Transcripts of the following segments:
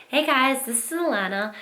Hey guys, this is Alana.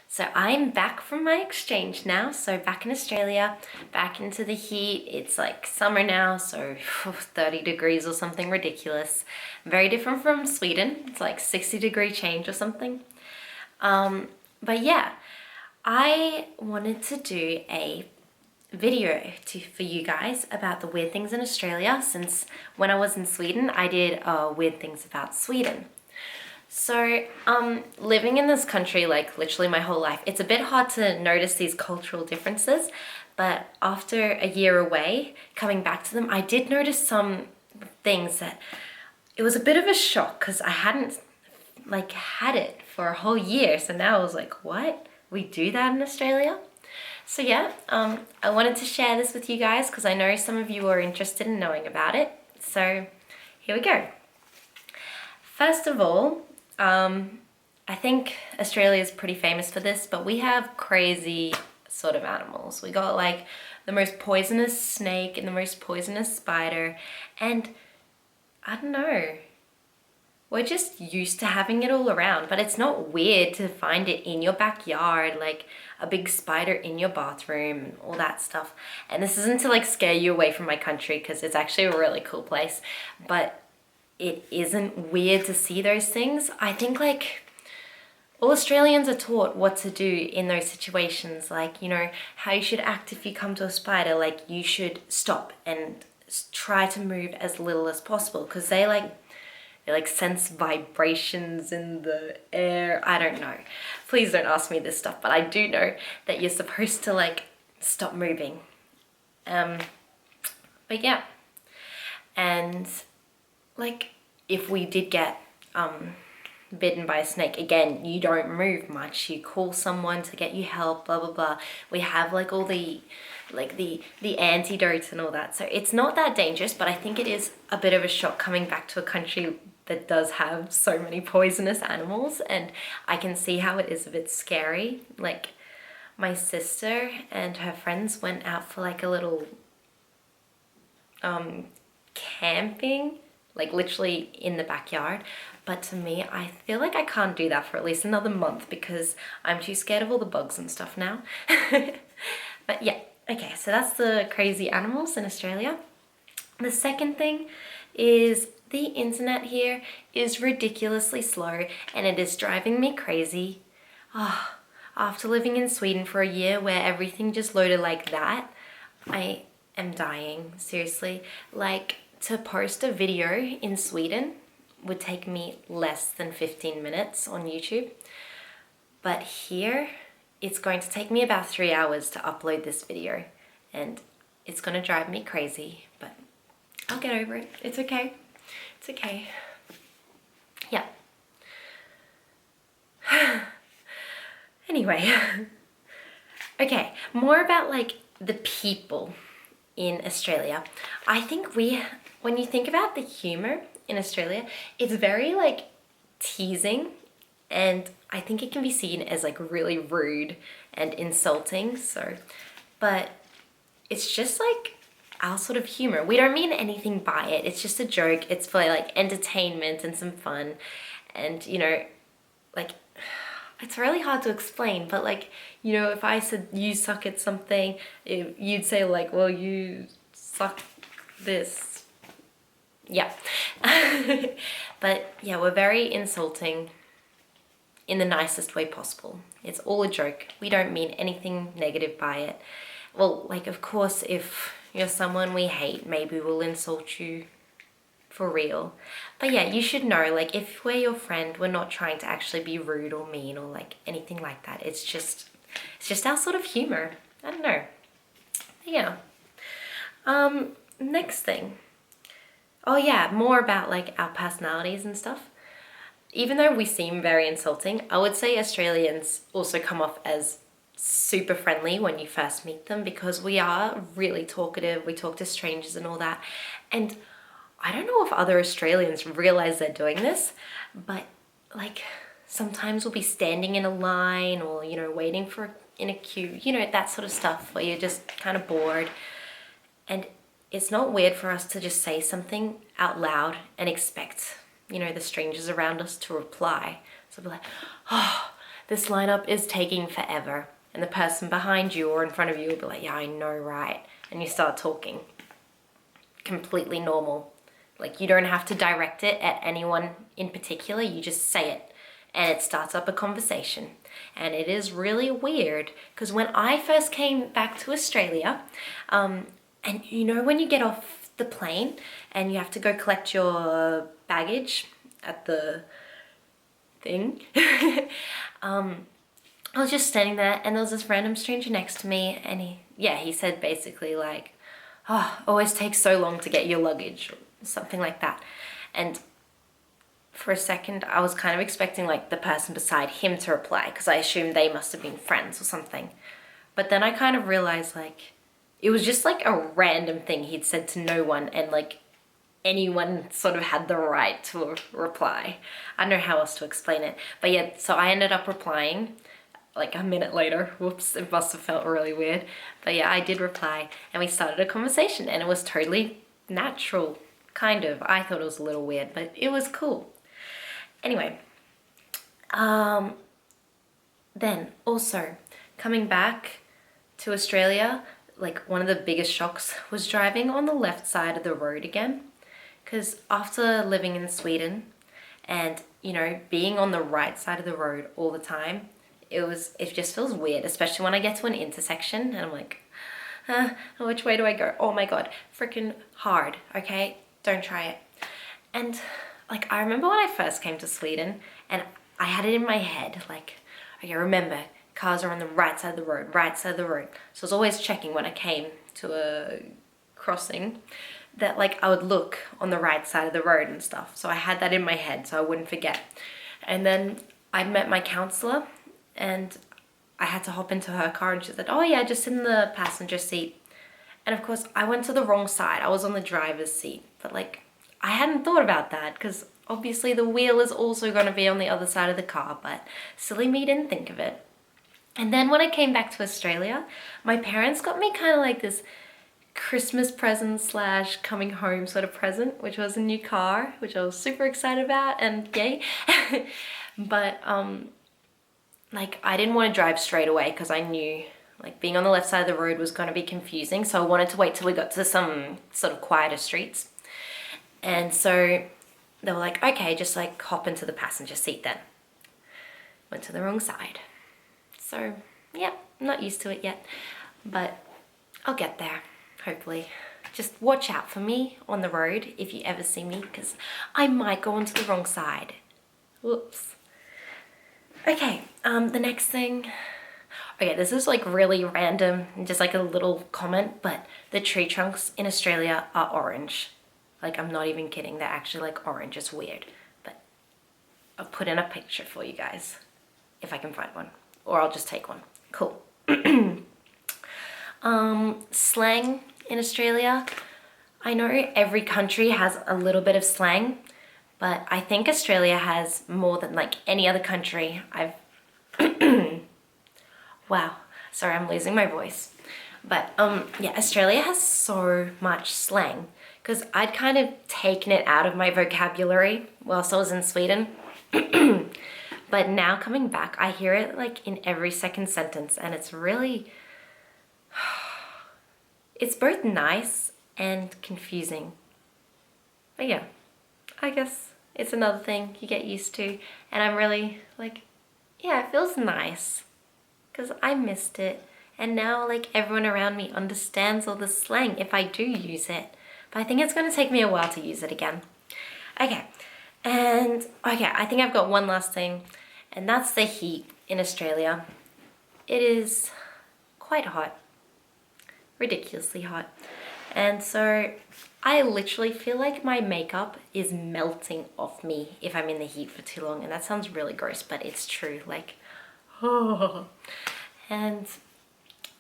So I'm back from my exchange now. So back in Australia, back into the heat. It's like summer now, so 30 degrees or something ridiculous. Very different from Sweden. It's like 60-degree change or something. But yeah, I wanted to do a video for you guys about the weird things in Australia, since when I was in Sweden, I did weird things about Sweden. So, living in this country, like literally my whole life, it's a bit hard to notice these cultural differences. But after a year away, coming back to them, I did notice some things that it was a bit of a shock because I hadn't like had it for a whole year. So now I was like, what? We do that in Australia? So yeah, I wanted to share this with you guys because I know some of you are interested in knowing about it. So here we go. First of all, I think Australia is pretty famous for this, but we have crazy sort of animals. We got like the most poisonous snake and the most poisonous spider, and I don't know. We're just used to having it all around, but it's not weird to find it in your backyard, like a big spider in your bathroom and all that stuff. And this isn't to like scare you away from my country because it's actually a really cool place, but it isn't weird to see those things. I think like all Australians are taught what to do in those situations, like, you know, how you should act if you come to a spider. Like, you should stop and try to move as little as possible because they sense vibrations in the air. I don't know. Please don't ask me this stuff, but I do know that you're supposed to like stop moving. But yeah. And like, if we did get bitten by a snake, again, you don't move much. You call someone to get you help, blah blah blah. We have like all the antidotes and all that, so it's not that dangerous. But I think it is a bit of a shock coming back to a country that does have so many poisonous animals, and I can see how it is a bit scary. Like, my sister and her friends went out for like a little camping, like literally in the backyard. But to me, I feel like I can't do that for at least another month because I'm too scared of all the bugs and stuff now. But yeah, okay, so that's the crazy animals in Australia. The second thing is the internet here is ridiculously slow and it is driving me crazy. After living in Sweden for a year where everything just loaded like that, I am dying, seriously. Like, to post a video in Sweden would take me less than 15 minutes on YouTube. But here, it's going to take me about 3 hours to upload this video. And it's going to drive me crazy, but I'll get over it. It's okay. It's okay. Yeah. Anyway. Okay, more about like the people in Australia. I think when you think about the humor in Australia, it's very like teasing, and I think it can be seen as like really rude and insulting. So, but it's just like our sort of humor. We don't mean anything by it. It's just a joke. It's for like entertainment and some fun. And, you know, like, it's really hard to explain, but like, you know, if I said you suck at something, you'd say like, well, you suck this. Yeah. But yeah, we're very insulting in the nicest way possible. It's all a joke. We don't mean anything negative by it. Well, like, of course, if you're someone we hate, maybe we'll insult you for real. But yeah, you should know, like, if we're your friend, we're not trying to actually be rude or mean or like anything like that. It's just our sort of humor. I don't know. Yeah. Next thing. Oh yeah, more about like our personalities and stuff. Even though we seem very insulting, I would say Australians also come off as super friendly when you first meet them because we are really talkative. We talk to strangers and all that. And I don't know if other Australians realize they're doing this, but like sometimes we'll be standing in a line or, you know, waiting in a queue, you know, that sort of stuff where you're just kind of bored. And it's not weird for us to just say something out loud and expect you know, the strangers around us to reply. So we'll be like, oh, this lineup is taking forever. And the person behind you or in front of you will be like, yeah, I know, right? And you start talking. Completely normal. Like, you don't have to direct it at anyone in particular, you just say it. And it starts up a conversation. And it is really weird, because when I first came back to Australia, and you know when you get off the plane and you have to go collect your baggage at the thing, I was just standing there and there was this random stranger next to me, and he said basically like, oh, always takes so long to get your luggage, or something like that. And for a second I was kind of expecting like the person beside him to reply, because I assumed they must have been friends or something. But then I kind of realized like it was just like a random thing he'd said to no one, and like anyone sort of had the right to reply. I don't know how else to explain it. But yeah, so I ended up replying like a minute later. Whoops, it must have felt really weird. But yeah, I did reply and we started a conversation, and it was totally natural, kind of. I thought it was a little weird, but it was cool. Anyway, then also coming back to Australia, like one of the biggest shocks was driving on the left side of the road again. Because after living in Sweden and, you know, being on the right side of the road all the time, it just feels weird, especially when I get to an intersection and I'm like, which way do I go? Oh my God, freaking hard, okay? Don't try it. And like, I remember when I first came to Sweden and I had it in my head, like, okay, remember, cars are on the right side of the road, right side of the road. So I was always checking when I came to a crossing that like I would look on the right side of the road and stuff. So I had that in my head so I wouldn't forget. And then I met my counselor and I had to hop into her car and she said, oh yeah, just in the passenger seat. And of course I went to the wrong side. I was on the driver's seat, but like I hadn't thought about that because obviously the wheel is also going to be on the other side of the car, but silly me didn't think of it. And then when I came back to Australia, my parents got me kind of like this Christmas present / coming home sort of present, which was a new car, which I was super excited about, and yay. But like I didn't want to drive straight away because I knew like being on the left side of the road was going to be confusing, so I wanted to wait till we got to some sort of quieter streets. And so they were like, okay, just like hop into the passenger seat then. Went to the wrong side. So yeah, I'm not used to it yet, but I'll get there, hopefully. Just watch out for me on the road if you ever see me, because I might go onto the wrong side. Whoops. Okay, the next thing. Okay, this is like really random, just like a little comment, but the tree trunks in Australia are orange. Like, I'm not even kidding, they're actually like orange. It's weird, but I'll put in a picture for you guys if I can find one, or I'll just take one. Cool. Slang in Australia. I know every country has a little bit of slang, but I think Australia has more than like any other country I've wow, sorry, I'm losing my voice. But yeah, Australia has so much slang, because I'd kind of taken it out of my vocabulary whilst I was in Sweden. But now coming back, I hear it like in every second sentence, and it's really, it's both nice and confusing. But yeah, I guess it's another thing you get used to, and I'm really like, yeah, it feels nice because I missed it, and now like everyone around me understands all the slang if I do use it. But I think it's going to take me a while to use it again. Okay, and okay, I think I've got one last thing, and that's the heat in Australia. It is quite hot, ridiculously hot. And so I literally feel like my makeup is melting off me if I'm in the heat for too long. And that sounds really gross, but it's true. Like, oh. And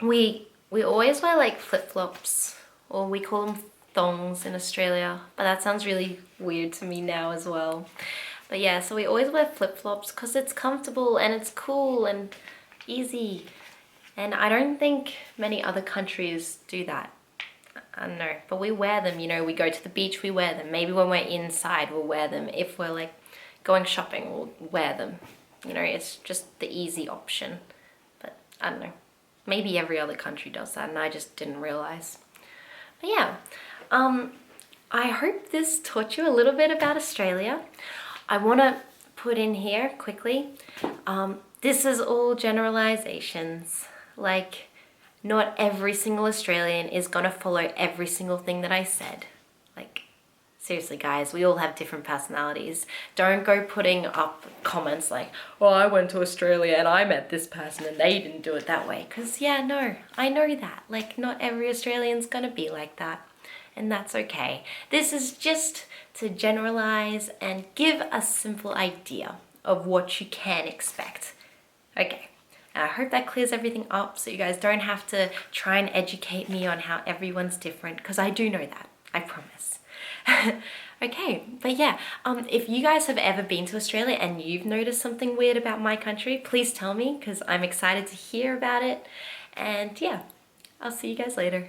we always wear like flip-flops, or we call them thongs in Australia, but that sounds really weird to me now as well. But yeah, so we always wear flip-flops because it's comfortable and it's cool and easy. And I don't think many other countries do that. I don't know, but we wear them, you know, we go to the beach, we wear them. Maybe when we're inside, we'll wear them. If we're like going shopping, we'll wear them. You know, it's just the easy option. But I don't know, maybe every other country does that and I just didn't realize. But yeah, I hope this taught you a little bit about Australia. I want to put in here quickly, this is all generalizations. Like, not every single Australian is gonna follow every single thing that I said. Like, seriously guys, we all have different personalities. Don't go putting up comments like, oh, I went to Australia and I met this person and they didn't do it that way. Cause yeah, no, I know that. Like, not every Australian's gonna be like that. And that's okay. This is just to generalize and give a simple idea of what you can expect. Okay. And I hope that clears everything up so you guys don't have to try and educate me on how everyone's different, because I do know that, I promise. Okay, but yeah, if you guys have ever been to Australia and you've noticed something weird about my country, please tell me, because I'm excited to hear about it. And yeah, I'll see you guys later.